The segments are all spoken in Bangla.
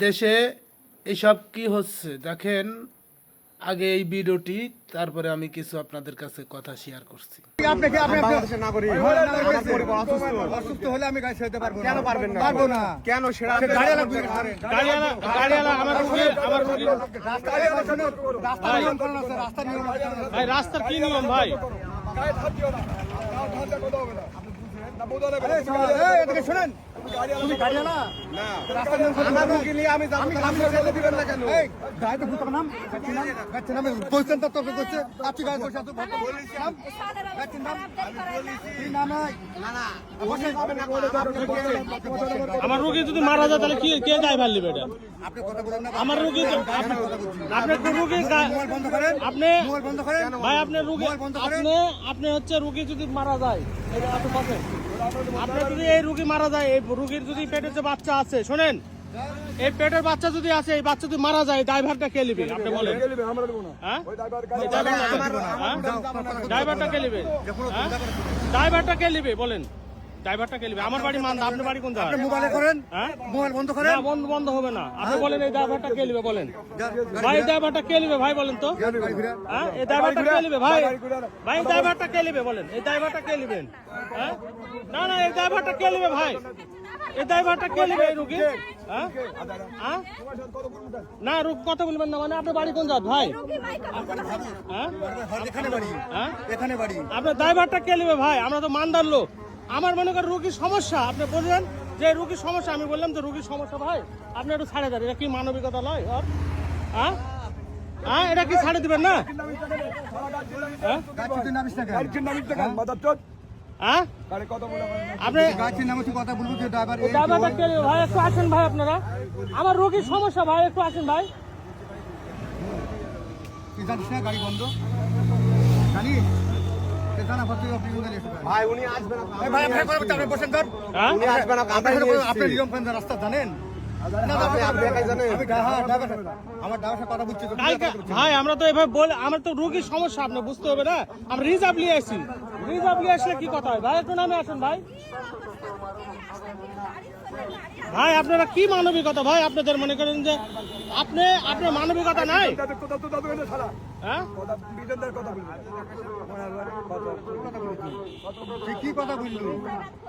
দেশে এসব কি হচ্ছে দেখেন আগে এই ভিডিওটি, তারপরে আমি কিছু আপনাদের কাছে কথা শেয়ার করছি। অসুস্থ হলে আমি গাড়ি ছেড়ে পারবো না। কেন পারবেন না? পারবো না। কেন সেরা গাড়ি লাগবে। রাস্তা নিয়ম করেন আছে, রাস্তা নিয়ম আছে। ভাই রাস্তার কি নিয়ম ভাই? এদিকে শোনেন, তুমি গাড়ি আনা না রাস্তা নিয়ম করেন। আমার রুগী নিয়ে আমি যাবো, আপনি ছেড়ে দিবেন না কেন? এই গাড়িতে ভূতার নাম গাড়িতে নামে বলছেন তো তোকে করছে আপনি গাড়ি বসে আছো গাড়িতে নাম তুই নাম আমার রুগী যদি মারা যায় তাহলে কি কে দায়ভার নেবে এটা? আপনি কথা বলেন না। আমার রুগী আপনি তো রুগী মোবাইল বন্ধ করেন, আপনি মোবাইল বন্ধ করেন। ভাই আপনার রুগী আপনি হচ্ছে রুগী যদি মারা যায় আপনি যদি এই রুগী মারা যায়, এই রুগীর যদি পেটের যে বাচ্চা আছে, শোনেন এই পেটের বাচ্চা যদি আছে, এই বাচ্চা যদি মারা যায় ড্রাইভারটা কে নেবে আপনি বলেন? হ্যাঁ ড্রাইভারটা কে নেবে? ড্রাইভারটা কে নেবে বলেন? ড্রাইভারটা কে নেবে? আমার বাড়ি মান্দা, আপনার বাড়ি কোন জায়গায়? আপনি মোবাইলে করেন, হ্যাঁ মোবাইল বন্ধ করেন। না বন্ধ হবে না। আপনি বলেন এই ড্রাইভারটা কে নেবে বলেন? ভাই ড্রাইভারটা কে নেবে ভাই বলেন তো? হ্যাঁ এই ড্রাইভারটা কে নেবে ভাই? ভাই ড্রাইভারটা কে নেবে বলেন? এই ড্রাইভারটা কে নেবেন? হ্যাঁ না না এই ড্রাইভারটা কে নেবে ভাই? এই ড্রাইভারটা কে নেবে এই রুগী? হ্যাঁ হ্যাঁ না কত বলবেন না, মানে আপনার বাড়ি কোন জাত ভাই? হ্যাঁ এখানে বাড়ি, হ্যাঁ এখানে বাড়ি। আপনার ড্রাইভারটা কে নেবে ভাই? আমরা তো মানদার লোক। আমার মনে করেন রুগীর সমস্যা, আপনি বললেন যে রুগীর সমস্যা, আমি বললাম যে রুগীর সমস্যা ভাই আপনি একটু ছাড়ে দেন। এটা কি মানবিকতা নয়? হ্যাঁ হ্যাঁ এটা কি ছাড়ে দিবেন না? হ্যাঁ গাড়িতে নামিস না কেন? হ্যাঁ আপনি গাড়িতে নামছি কথা বলবো যে ড্রাইভার এই ড্রাইভারটা কে নেবে ভাই? একটু আসেন ভাই, আপনারা আমার রুগীর সমস্যা ভাই, একটু আসেন ভাই। তুই জানিস না গাড়ি বন্ধ? জানিস? জানা পড়তে আপনি বলে এসে ভাই উনি আসবে না, ভাই আপনি আপনি বসেন ধর। হ্যাঁ উনি আসবে না, আপনি আপনি নিয়ম করেন রাস্তা জানেন না? আপনি একাই জানেন। আমি হ্যাঁ ড্রাইভার, আমার ড্রাইভার কথা বুঝছি তো। ভাই আমরা তো এভাবে বলে, আমার তো রুগীর সমস্যা আপনি বুঝতে হবে না। আমরা রিজার্ভ নিয়ে আসি, রিজার্ভ নিয়ে আসলে কি কথা হয় ভাই? একটু নামে আসুন ভাই। ভাই আপনারা কি মানবিকতা ভাই? আপনাদের মনে করেন যে আপনার মানবিকতা নাই? হ্যাঁ তুই কি কথা বললি?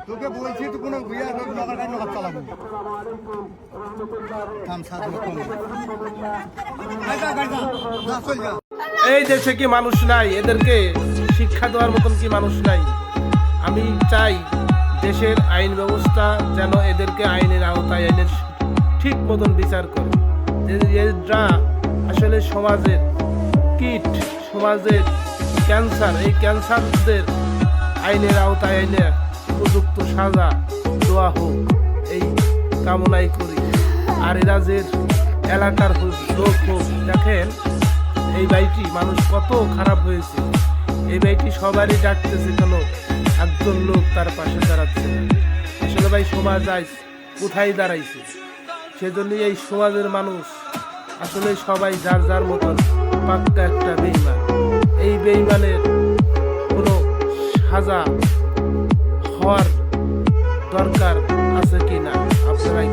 তোকে বলছি তুই কোনো বিয়ার নগর গাড়ি নগর চালাবো। থাম সাথে কম চল যা। এই দেশে কি মানুষ নাই? এদেরকে শিক্ষা দেওয়ার মতন কি মানুষ নাই? আমি চাই দেশের আইন ব্যবস্থা যেন এদেরকে আইনের আওতায় আইনের ঠিক মতন বিচার করে। এরা আসলে সমাজের কীট, সমাজের ক্যান্সার। এই ক্যান্সারদের আইনের আওতায় আইনে উপযুক্ত সাজা দেওয়া হোক এই কামনাই করি। আর এরা যে এলাকার লোক হোক, দেখেন এই বাড়িটি মানুষ কত খারাপ হয়েছে। এই বাড়িটি সবারই ডাকতেছে, কেন একজন লোক তার পাশে দাঁড়াচ্ছে না। আসলে ভাই সমাজ আজ কোথায় দাঁড়াইছে? সেজন্যই এই সমাজের মানুষ আসলে সবাই যার যার মতন পাক্কা একটা বেঈমান। এই বেঈমানের কোনো সাজা হওয়ার দরকার আছে কি না আপনারাই